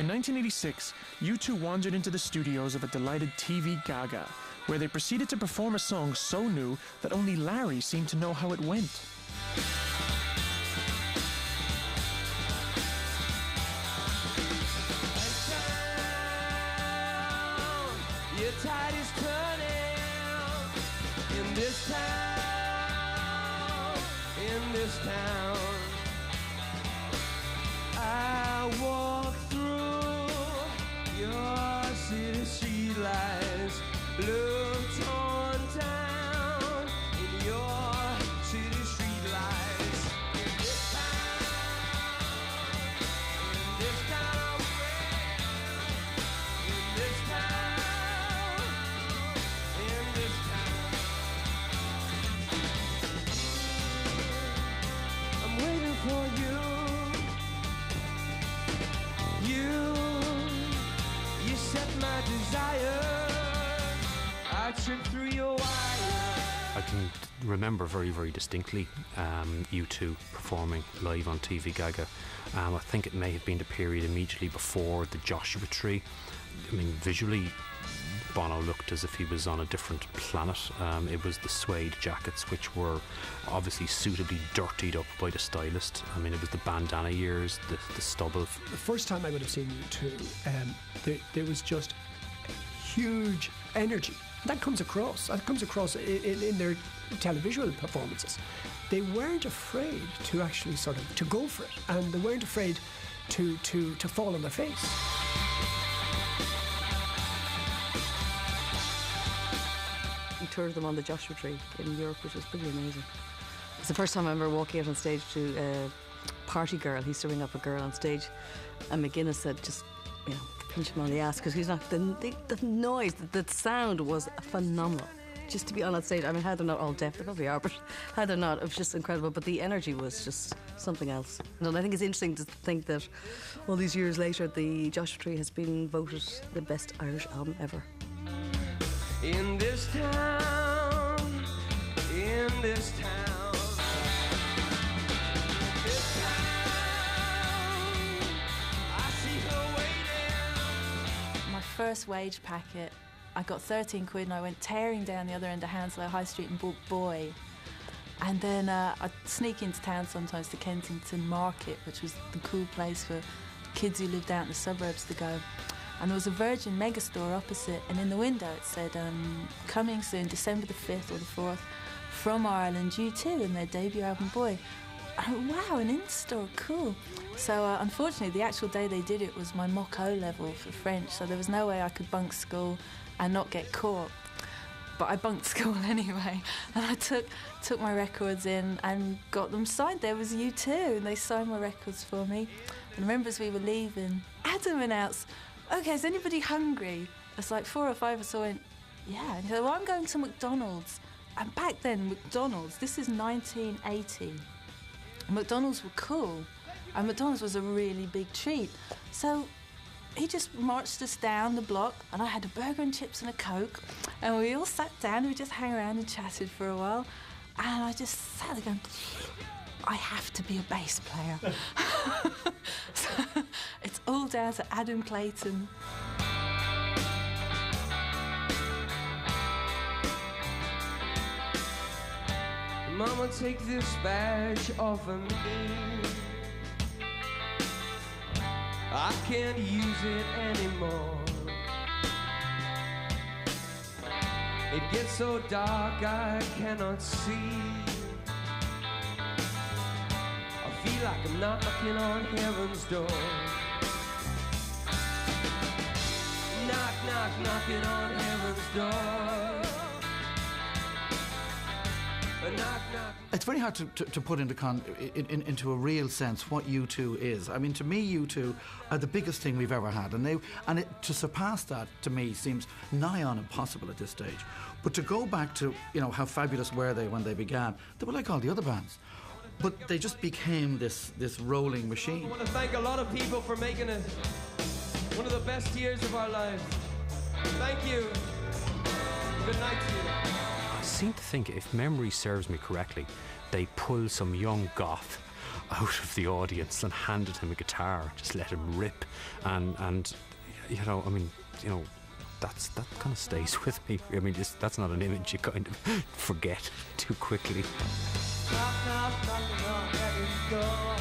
In 1986, U2 wandered into the studios of a delighted TV Gaga, where they proceeded to perform a song so new that only Larry seemed to know how it went. Your tide is turning in this town, in this town. I walk through your city streetlights, look torn down in your city streetlights. In this town, I'm waiting. In this town, in this town, I'm waiting for you. You set my desire. I trip through your wire. I can remember very, very distinctly U2 performing live on TV Gaga. I think it may have been the period immediately before the Joshua Tree. I mean, visually, Bono looked as if he was on a different planet. It was the suede jackets, which were obviously suitably dirtied up by the stylist. I mean, it was the bandana ears, the stubble. The first time I would have seen U2, there was just huge energy. That comes across in their televisual performances. They weren't afraid to actually to go for it, and they weren't afraid to fall on their face. We toured them on the Joshua Tree in Europe, which was pretty amazing. It's the first time I remember walking out on stage to Party Girl. He used to ring up a girl on stage, and McGuinness said, just, pinch him on the ass, because he's not, the noise, the sound was phenomenal. Just to be on that stage, I mean, how they're not all deaf, they probably are, but how they're not, it was just incredible. But the energy was just something else. And I think it's interesting to think that all these years later, the Joshua Tree has been voted the best Irish album ever. In this town, in this town, this town, I see her waiting. My first wage packet, I got 13 quid and I went tearing down the other end of Hounslow High Street and bought Boy. And then I'd sneak into town sometimes to Kensington Market, which was the cool place for kids who lived out in the suburbs to go. And there was a Virgin megastore opposite, and in the window it said, coming soon, December the 5th or the 4th, from Ireland, U2, and their debut album, Boy. Oh, wow, an in-store, cool. So unfortunately, the actual day they did it was my Mock O level for French, so there was no way I could bunk school and not get caught. But I bunked school anyway, and I took my records in and got them signed. There was U2, and they signed my records for me. And I remember as we were leaving, Adam announced, "Okay, is anybody hungry?" It's like 4 or 5 of us all went, yeah. And he said, "Well, I'm going to McDonald's." And back then, McDonald's, this is 1980. McDonald's were cool, and McDonald's was a really big treat. So he just marched us down the block, and I had a burger and chips and a Coke, and we all sat down and we just hung around and chatted for a while. And I just sat there going, I have to be a bass player. So it's all down to Adam Clayton. Mama, take this badge off of me. I can't use it anymore. It gets so dark I cannot see. I feel like I'm knocking on heaven's door. Knock, knock, knocking on heaven's door. Knock, knock. It's very hard to put into a real sense what U2 is. I mean, to me, U2 are the biggest thing we've ever had, and to surpass that, to me, seems nigh on impossible at this stage. But to go back to, how fabulous were they when they began? They were like all the other bands, but they just became this rolling machine. I want to thank a lot of people for making it one of the best years of our lives. Thank you. Good night to you. I seem to think, if memory serves me correctly, they pulled some young goth out of the audience and handed him a guitar, just let him rip, and you know, I mean, you know, that kind of stays with me. I mean, that's not an image you kind of forget too quickly. Knock, knock, knocking on heaven's door.